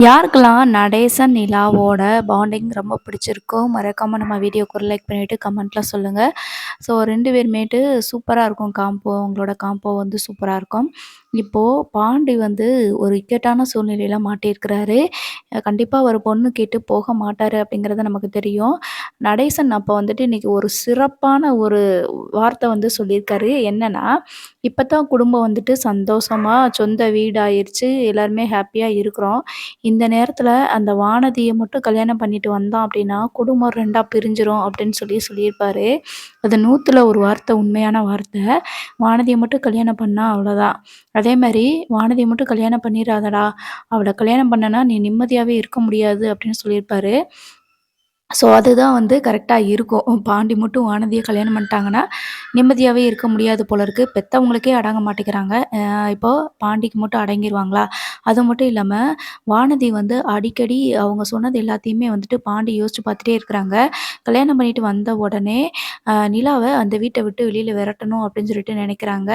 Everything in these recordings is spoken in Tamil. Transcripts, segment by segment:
யாருக்கெல்லாம் நடேசன், நிலாவோட பாண்டிங் ரொம்ப பிடிச்சிருக்கோ, மறக்காம நம்ம வீடியோக்கு ஒரு லைக் பண்ணிட்டு கமெண்ட்ல சொல்லுங்க. ஸோ 2 பேருமேட்டு சூப்பரா இருக்கும் காம்போ. அவங்களோட காம்போ வந்து சூப்பரா இருக்கும். இப்போ பாண்டி வந்து ஒரு இக்கட்டான சூழ்நிலையில மாட்டியிருக்கிறாரு. கண்டிப்பா ஒரு பொண்ணு கேட்டு போக மாட்டாரு அப்படிங்கிறது நமக்கு தெரியும். நடேசன் அப்போ வந்துட்டு இன்னைக்கு ஒரு சிறப்பான ஒரு வார்த்தை வந்து சொல்லியிருக்காரு. என்னன்னா, "இப்பதான் குடும்பம் வந்துட்டு சந்தோஷமா சொந்த வீடு ஆயிருச்சு. எல்லாருமே ஹேப்பியா இருக்கிறோம். இந்த நேரத்துல அந்த வானதிய மட்டும் கல்யாணம் பண்ணிட்டு வந்தான் அப்படின்னா, குடும்பம் 2ஆ பிரிஞ்சிரும் அப்படின்னு சொல்லியிருப்பாரு. அது 100ல ஒரு வார்த்தை உண்மையான வார்த்தை. வானதிய மட்டும் கல்யாணம் பண்ணா அவ்வளோதான். அதே மாரி வானதிய மட்டும் கல்யாணம் பண்ணிறாதடா! அவள கல்யாணம் பண்ணனா நீ நிம்மதியாவே இருக்க முடியாது அப்படின்னு சொல்லியிருப்பாரு. ஸோ, அதுதான் வந்து கரெக்ட்டா இருக்கும். பாண்டி மட்டும் வானதிய கல்யாணம் பண்ணிட்டாங்கன்னா, நிம்மதியாவே இருக்க முடியாது போல இருக்கு. பெத்தவங்களுக்கே அடங்க மாட்டேங்கிறாங்க. இப்போ பாண்டிக்கு மட்டும் அடங்கிருவாங்களா? அது மட்டும் இல்லாம, வானதி வந்து அடிக்கடி அவங்க சொன்னது எல்லாத்தையுமே வந்துட்டு பாண்டி யோசிச்சு பார்த்துட்டே இருக்கிறாங்க. கல்யாணம் பண்ணிட்டு வந்த உடனே, நிலாவ அந்த வீட்ட விட்டு வெளியில விரட்டணும் அப்படின்னு சொல்லிட்டு நெனைக்கிறாங்க.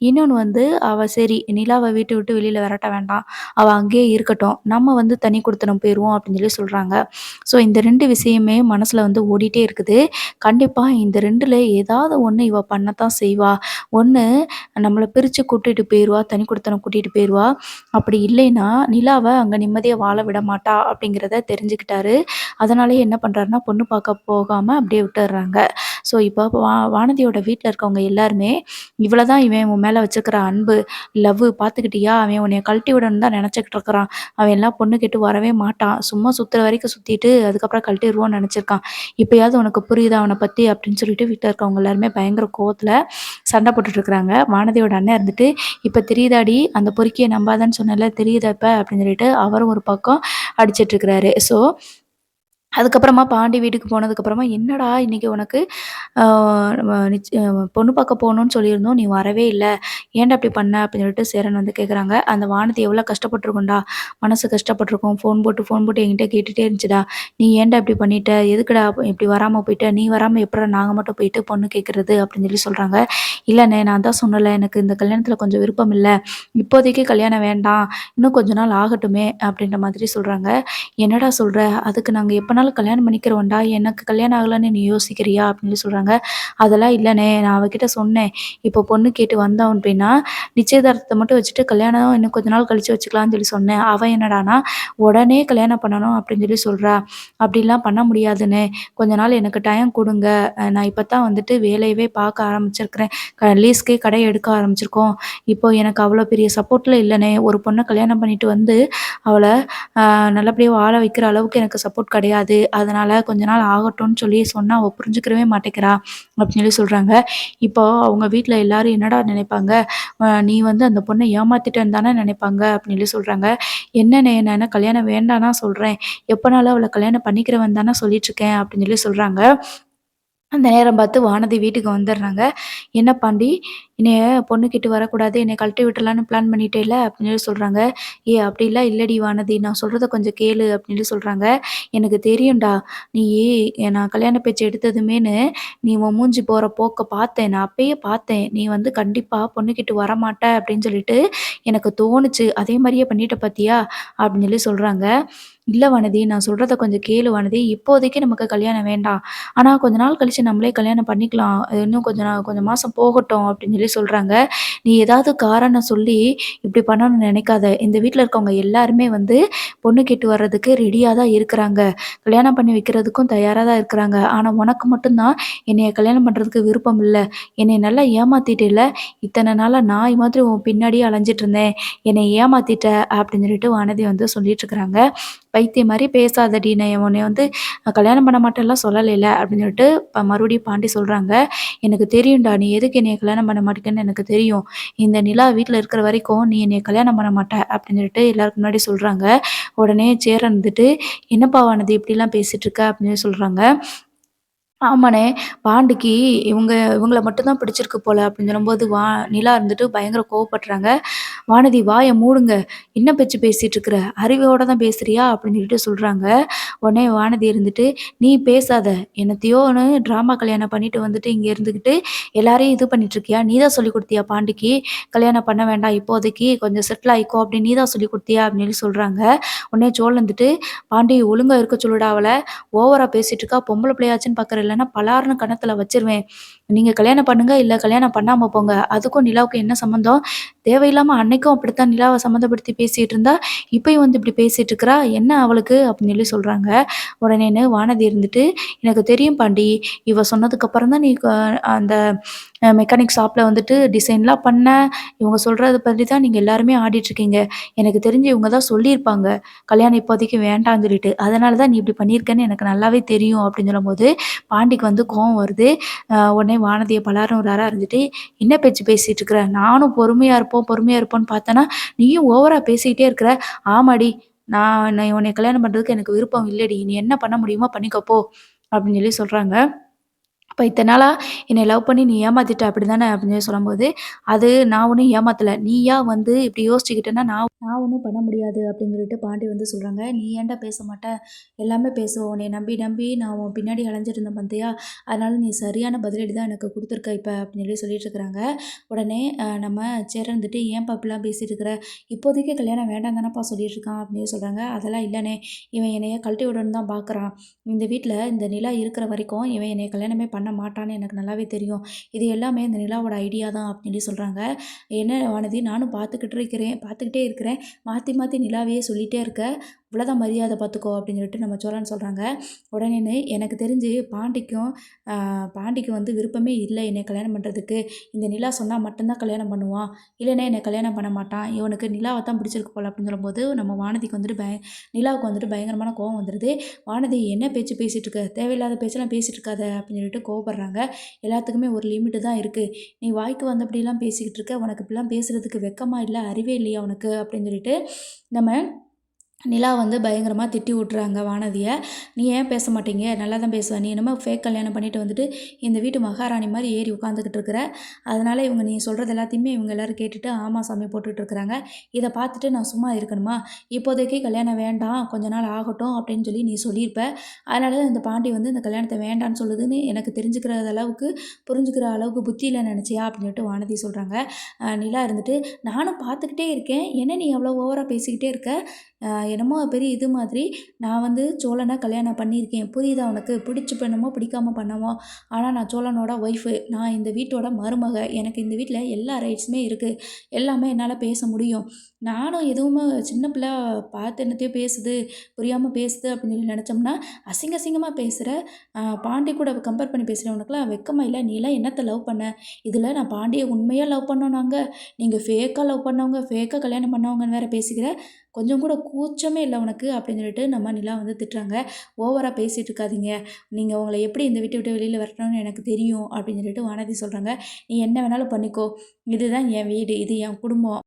இன்னொன்னு வந்து, அவ சரி நிலாவ வீட்ட விட்டு வெளியில விரட்ட வேண்டாம். அவ அங்கேயே இருக்கட்டும். நம்ம வந்து தனி குடித்தனம் போயிருவோம் அப்படின்னு சொல்லி சொல்றாங்க. ஸோ இந்த 2 விஷயமே மனசுல வந்து ஓடிட்டே இருக்குது. கண்டிப்பா இந்த 2ல ஏதாவது ஒண்ணு இவ பண்ணத்தான் செய்வா. ஒண்ணு நம்மள பிரிச்சு கூட்டிட்டு போயிருவா. தனி குடித்தனம் கூட்டிட்டு போயிருவா. அப்படி இல்லைன்னா, நிலாவ அங்க நிம்மதியா வாழ விட மாட்டா அப்படிங்கிறத தெரிஞ்சுக்கிட்டாரு. அதனாலேயே என்ன பண்றாருன்னா, பொண்ணு பார்க்க போகாம அப்படியே விட்டுர்றாங்க. ஸோ இப்போ வானதியோட வீட்ல இருக்கவங்க எல்லாருமே, இவள தான் இவன் உன் மேல வச்சிருக்கிற அன்பு, லவ்வு பார்த்துக்கிட்டியா? அவன் உன்னைய கழட்டி விடணும்னு தான் நெனச்சுக்கிட்டு இருக்கிறான். அவன் எல்லாம் பொண்ணு கேட்டு வரவே மாட்டான். சும்மா சுத்துற வரைக்கும் சுத்திட்டு, அதுக்கப்புறம் கழட்டிருவோம்னு நெனச்சிருக்கான். இப்பயாவது உனக்கு புரியுதா அவன பத்தி? அப்படின்னு சொல்லிட்டு வீட்ல இருக்கவங்க எல்லாருமே பயங்கர கோவத்துல சண்டை போட்டுட்டு இருக்கிறாங்க. வானதியோட அண்ணன் இருந்துட்டு, "இப்ப தெரியுதாடி? அந்த பொறுக்கிய நம்பாதன்னு சொன்னேன்ல, தெரியுதா இப்ப?" அப்படின்னு சொல்லிட்டு அவரும் ஒரு பக்கம் அடிச்சிட்டு இருக்கிறாரு. ஸோ அதுக்கப்புறமா பாண்டி வீட்டுக்கு போனதுக்கப்புறமா, "என்னடா இன்னைக்கு உனக்கு ஆ பொண்ணு பார்க்க போணும்னு சொல்லியிருந்தோம். நீ வரவே இல்ல. ஏன்டா இப்படி பண்ண?" அப்படின்னு சொல்லிட்டு சேரன் வந்து கேட்குறாங்க. "அந்த வானதி எவ்வளோ கஷ்டப்பட்டுருக்கும்டா. மனசு கஷ்டப்பட்டுருக்கும். ஃபோன் போட்டு என்கிட்ட கேட்டுட்டே இருந்துச்சுடா. நீ ஏன்டா இப்படி பண்ணிட்ட? எதுக்குடா இப்படி வராம போயிட்ட? நீ வராம எப்புட்றா நாங்க மட்டும் போயிட்டு பொண்ணு கேட்கறது?" அப்படின்னு சொல்லி சொல்றாங்க. "இல்லண்ணே நான் தான் சொன்னேன்ல, எனக்கு இந்த கல்யாணத்தில கொஞ்சம் விருப்பம் இல்ல. இப்போதைக்கு கல்யாணம் வேண்டாம். இன்னும் கொஞ்ச நாள் ஆகட்டுமே." அப்படின்ற மாதிரி சொல்றாங்க. "என்னடா சொல்ற? அதுக்கு நாங்க எப்பனாலும் கல்யாணம் பண்ணிக்கிறோம்டா. எனக்கு கல்யாணம் ஆகலன்னு நீ யோசிக்கிறியா?" அப்படின்னு சொல்லி சொல்றாங்க. "அதெல்லாம் இல்லண்ணே. நான் அவகிட்ட சொன்னேன். இப்போ பொண்ணு கேட்டு வந்தோம் அப்படின்னா, நிச்சயதார்த்தத்த மட்டும் வச்சுட்டு கல்யாணம் இன்னும் கொஞ்ச நாள் கழிச்சு வச்சுக்கலாம்னு சொல்லி சொன்னேன். அவ என்னடான்னா, உடனே கல்யாணம் பண்ணணும் அப்படின்னு சொல்லி சொல்றா. அப்படிலாம் பண்ண முடியாதுண்ணே. கொஞ்ச நாள் எனக்கு டைம் குடுங்க. நான் இப்ப தான் வந்துட்டு வேலையவே பார்க்க ஆரம்பிச்சிருக்கிறேன். லீஸ்க்கே கடை எடுக்க ஆரம்பிச்சிருக்கோம். இப்போ எனக்கு அவ்வளோ பெரிய சப்போர்ட்லாம் இல்லண்ணே. ஒரு பொண்ண கல்யாணம் பண்ணிட்டு வந்து அவள நல்லபடியா வாழ வைக்கிற அளவுக்கு எனக்கு சப்போர்ட் கிடையாது. அதனால கொஞ்ச நாள் ஆகட்டும்னு சொல்லி சொன்னா, அவ புரிஞ்சுக்கிறவே மாட்டேங்கிறா." அப்படின்னு சொல்லி சொல்றாங்க. இப்போ அவங்க வீட்ல எல்லாரும் என்னடா நினைப்பாங்க? நீ வந்து அந்த பொண்ண ஏமாத்திட்டன்னு தானே நினைப்பாங்க அப்படின்னு சொல்லி சொல்றாங்க. "என்னண்ணே நான் என்ன கல்யாணம் வேண்டான்னா சொல்றேன். எப்பனாலும் அவள கல்யாணம் பண்ணிக்கிறவன் தானே சொல்லிட்டுருக்கேன்." அப்படின்னு சொல்லி சொல்றாங்க. அந்த நேரம் பார்த்து வானதி வீட்டுக்கு வந்துடுறாங்க. "என்ன பாண்டி, என்னைய பொண்ணு கேட்டு வரக்கூடாது, என்னைய கழட்டி விட்டுறலான்னு பிளான் பண்ணிட்டேல்ல?" அப்படின்னு சொல்லி சொல்றாங்க. "ஏய் அப்படிலாம் இல்லடி வானதி, நான் சொல்றத கொஞ்சம் கேளு" அப்படின்னு சொல்லி சொல்றாங்க. "எனக்கு தெரியும்டா, நீ நான் கல்யாண பேச்சு எடுத்ததுமேன்னு, நீ உன் மூஞ்சி போற போக்க பார்த்தேன். நான் அப்பயே பார்த்தேன். நீ வந்து கண்டிப்பா பொண்ணு கேட்டு வரமாட்ட அப்படின்னு சொல்லிட்டு எனக்கு தோணுச்சு. அதே மாரியே பண்ணிட்ட பார்த்தியா?" அப்படின்னு சொல்லி சொல்றாங்க. "இல்ல வானதி, நான் சொல்றத கொஞ்சம் கேளு வானதி. இப்போதைக்கு நமக்கு கல்யாணம் வேண்டாம். ஆனா கொஞ்ச நாள் கழிச்சு நம்மளே கல்யாணம் பண்ணிக்கலாம். இன்னும் கொஞ்சம் மாசம் போகட்டும்" அப்படின்னு சொல்லி சொல்றாங்க. "நீ ஏதாவது காரணம் சொல்லி இப்படி பண்ணணும்னு நினைக்காத. இந்த வீட்ல இருக்கவங்க எல்லாருமே வந்து பொண்ணு கேட்டு வர்றதுக்கு ரெடியா தான் இருக்கிறாங்க. கல்யாணம் பண்ணி வைக்கிறதுக்கும் தயாரா தான் இருக்கிறாங்க. ஆனா உனக்கு மட்டும் தான் என்னைய கல்யாணம் பண்றதுக்கு விருப்பம் இல்ல. என்னைய நல்லா ஏமாத்திட்டேல்ல. இத்தன நாளா நாய் மாதிரி உன் பின்னாடியே அலைஞ்சிட்டு இருந்தேன். என்னைய ஏமாத்திட்ட" அப்படின்னு சொல்லிட்டு வானதி வந்து சொல்லிட்டு இருக்கிறாங்க. "பைத்தியம் மாரி பேசாதடி! நான் உன்னைய வந்து கல்யாணம் பண்ண மாட்டேன்லாம் சொல்லலைல" அப்படின்னு சொல்லிட்டு மறுபடியும் பாண்டி சொல்றாங்க. "எனக்கு தெரியும்டா, நீ எதுக்கு என்னைய கல்யாணம் பண்ண மாட்டேங்கிறன்னு எனக்கு தெரியும். இந்த நிலா வீட்ல இருக்கிற வரைக்கும் நீ என்னைய கல்யாணம் பண்ண மாட்ட" அப்படின்னு சொல்லிட்டு எல்லாருக்கு முன்னாடி சொல்றாங்க. உடனே சேரன் வந்துட்டு, "என்னப்பா வானதி இப்படிலாம் பேசிட்டு இருக்க?" அப்படின்னு சொல்லி சொல்றாங்க. ஆமாண்ணே. பாண்டிக்கு இவங்கள மட்டும் தான் பிடிச்சிருக்கு போல அப்படின்னு சொல்லும்போது, நிலா இருந்துட்டு பயங்கர கோவப்படுறாங்க. "வானதி வாய மூடுங்க. என்ன பேச்சு பேசிட்டு இருக்கிற? அறிவோட தான் பேசுறியா?" அப்படின்னு சொல்லிட்டு சொல்றாங்க. உடனே வானதி இருந்துட்டு, "நீ பேசாத. என்னத்தையோன்னு ட்ராமா கல்யாணம் பண்ணிட்டு வந்துட்டு இங்க இருந்துகிட்டு எல்லாரையும் இது பண்ணிட்டு இருக்கியா? நீ தான் சொல்லிக் குடுத்தியா பாண்டிக்கு? கல்யாணம் பண்ண வேண்டாம் இப்போதைக்கு. கொஞ்சம் செட்டில் ஆயிக்கோ அப்படின்னு நீ தான் சொல்லிக் குடுத்தியா?" அப்படின்னு சொல்லி சொல்றாங்க. உடனே சோழன் இருந்துட்டு, "பாண்டி ஒழுங்கா இருக்க சொல்லுடா அவள. ஓவரா பேசிட்டு இருக்கா. பொம்பள பிள்ளையாச்சுன்னு பார்க்குற. இல்லன்னா பலார்ன்னு கன்னத்துல வச்சுருவேன். நீங்க கல்யாணம் பண்ணுங்க, இல்ல கல்யாணம் பண்ணாம போங்க. அதுக்கும் நிலாவுக்கும் என்ன சம்மந்தம்? தேவையில்லாம அன்னைக்கும் அப்படித்தான் நிலாவ சம்மந்தப்படுத்தி பேசிட்டு இருந்தா, இப்பயும் வந்து இப்படி பேசிட்டு இருக்கிறா. என்ன அவளுக்கு?" அப்படின்னு சொல்லி சொல்றாங்க. உடனேன்னு வானதி இருந்துட்டு, "எனக்கு தெரியும் பாண்டி. இவ சொன்னதுக்கு அப்புறம் தான் நீ அந்த மெக்கானிக் ஷாப்ல வந்துட்டு டிசைன்லாம் பண்ண. இவங்க சொல்றத படி தான் நீங்க எல்லாருமே ஆடிட்டுருக்கீங்க. எனக்கு தெரிஞ்சு இவங்க தான் சொல்லியிருப்பாங்க. கல்யாணம் இப்போதைக்கு வேண்டான்னு சொல்லிட்டு. அதனால தான் நீ இப்படி பண்ணியிருக்கன்னு எனக்கு நல்லாவே தெரியும்." அப்படின்னு சொல்லும்போது, பாண்டிக்கு வந்து கோவம் வருது. உடனே வானதிய பலார்ன்னு ஒரு அறை அறைஞ்சுட்டு, "என்ன பேச்சு பேசிட்டு இருக்கிற? நானும் பொறுமையா இருப்போம், பொறுமையா இருப்போம்ன்னு பார்த்தேன்னா, நீயும் ஓவரா பேசிக்கிட்டே இருக்கிற. ஆமாடி, நான் உன்னைய கல்யாணம் பண்றதுக்கு எனக்கு விருப்பம் இல்லடி. நீ என்ன பண்ண முடியுமோ பண்ணிக்கோ போ." அப்படின்னு சொல்லி சொல்றாங்க. அப்ப இத்தன நாளா என்னைய லவ் பண்ணி நீ ஏமாத்திட்ட அப்படிதானே? அப்படின்னு சொல்லி சொல்லும்போது, அது நான் ஒண்ணும் ஏமாத்தல. நீயா வந்து இப்படி யோசிச்சுக்கிட்டன்னா, நான் ஒண்ணும் பண்ண முடியாது அப்படின்னு சொல்லிட்டு பாட்டி வந்து சொல்றாங்க. "நீ ஏன்டா பேச மாட்ட? எல்லாமே பேசுவ. உன்னைய நம்பி நம்பி நான் உன் பின்னாடி அலைஞ்சிட்டு இருந்தேன் பார்த்தியா? அதனால நீ சரியான பதிலடி தான் எனக்கு குடுத்துருக்க இப்ப." அப்படின்னு சொல்லி சொல்லிட்டு இருக்கிறாங்க. உடனே நம்ம சேரன் வந்துட்டு, "ஏன்பா இப்படிலாம் பேசிட்டு இருக்கிற? இப்போதைக்கு கல்யாணம் வேண்டாம் தானப்பா சொல்லிட்டு இருக்கான்." அப்படின்னு சொல்றாங்க. "அதெல்லாம் இல்லண்ணே. இவன் என்னைய கழட்டி விடணும்னு தான் பார்க்குறான். இந்த வீட்ல இந்த நிலா இருக்கிற வரைக்கும் இவன் என்னைய கல்யாணமே பண்ண மாட்டான்னு எனக்கு நல்லாவே தெரியும். இது எல்லாமே இந்த நிலாவோட ஐடியா தான்." அப்படின்னு சொல்லி சொல்றாங்க. "என்ன வானதி, நானும் பார்த்துக்கிட்டே இருக்கிறேன். மாத்தி மாத்தி நிலாவையே சொல்லிட்டே இருக்க. இவ்வளோதான் மரியாதை பார்த்துக்கோ." அப்படின்னு சொல்லிட்டு நம்ம சோழன் சொல்றாங்க. உடனேன்னு, "எனக்கு தெரிஞ்சு பாண்டிக்கு வந்து விருப்பமே இல்ல என்னைய கல்யாணம் பண்றதுக்கு. இந்த நிலா சொன்னா மட்டும் தான் கல்யாணம் பண்ணுவான். இல்லைன்னா என்னைய கல்யாணம் பண்ண மாட்டான். இவனுக்கு நிலாவ தான் பிடிச்சிருக்கு போல." அப்படின்னு சொல்லும்போது, நம்ம வானதிக்கு வந்துட்டு நிலாவுக்கு வந்துட்டு பயங்கரமான கோவம் வந்துருது. "வானதி என்ன பேச்சு பேசிட்டு இருக்க? தேவையில்லாத பேச்செல்லாம் பேசிட்டு இருக்காத." அப்படின்னு சொல்லிட்டு கோவப்படுறாங்க. "எல்லாத்துக்குமே ஒரு லிமிட்டு தான் இருக்கு. நீ வாய்க்கு வந்தபடிலாம் பேசிக்கிட்டு இருக்க. உனக்கு இப்படிலாம் பேசுறதுக்கு வெட்கமா இல்ல? அறிவே இல்லையா உனக்கு?" அப்படின்னு சொல்லிட்டு நம்ம நிலா வந்து பயங்கரமா திட்டி விட்டுறாங்க வானதிய. "நீ ஏன் பேச மாட்டீங்க? நல்லா தான் பேசுவ. நீ என்னமோ ஃபேக் கல்யாணம் பண்ணிட்டு வந்துட்டு, இந்த வீட்டு மகாராணி மாரி ஏறி உட்காந்துக்கிட்டு இருக்கிற. அதனால நீ சொல்றது எல்லாத்தையுமே இவங்க எல்லாரும் கேட்டுட்டு ஆமா சாமி போட்டுட்டு இருக்கிறாங்க. இத பார்த்துட்டு நான் சும்மா இருக்கணுமா? இப்போதைக்கு கல்யாணம் வேண்டாம். கொஞ்ச நாள் ஆகட்டும்." அப்படின்னு சொல்லி நீ சொல்லியிருப்ப. அதனால தான் இந்த பாண்டி வந்து இந்த கல்யாணத்த வேண்டான்னு சொல்லுதுன்னு எனக்கு புரிஞ்சுக்கிற அளவுக்கு புத்தி இல்லன்னு நெனச்சியா? அப்படின்னு சொல்லிட்டு வானதி சொல்றாங்க. நிலா இருந்துட்டு, "நானும் பார்த்துக்கிட்டே இருக்கேன். என்ன நீ அவ்வளோ ஓவரா பேசிக்கிட்டே இருக்க? என்னமோ பெரிய இது மாதிரி, நான் வந்து சோழன கல்யாணம் பண்ணியிருக்கேன். புரியுதா உனக்கு? பிடிச்சு பண்ணமோ, பிடிக்காம பண்ணமோ, ஆனா நான் சோழனோட ஒய்ஃபு. நான் இந்த வீட்டோட மருமக. எனக்கு இந்த வீட்ல எல்லா ரைட்ஸுமே இருக்கு. எல்லாமே என்னால பேச முடியும். நானும் எதுவுமே சின்ன பிள்ள பார்த்து என்னத்தையோ பேசுது, புரியாம பேசுது அப்படின்னு சொல்லி நெனச்சோம்னா, அசிங்கமா பேசுற. பாண்டி கூட கம்பேர் பண்ணி பேசுற உனக்கெல்லாம் வெட்கமா இல்ல? நீலாம் என்னத்த லவ் பண்ண? இதுல நான் பாண்டிய உண்மையா லவ் பண்ணோம் நாங்க. நீங்க ஃபேக்கா லவ் பண்ணவங்க, ஃபேக்கா கல்யாணம் பண்ணவங்கன்னு வேற பேசிக்கிற. கொஞ்சம் கூட கூச்சமே இல்ல உனக்கு." அப்படின்னு சொல்லிட்டு நம்ம நிலா வந்து திட்டுறாங்க. "ஓவரா பேசிட்டு இருக்காதீங்க. நீங்க உங்கள எப்படி இந்த வீட்ட விட்டு வெளியில விரட்டணும்னு எனக்கு தெரியும்." அப்படின்னு சொல்லிட்டு வானதி சொல்றாங்க. "நீ என்ன வேணாலும் பண்ணிக்கோ. இதுதான் என் வீடு. இது என் குடும்பம்."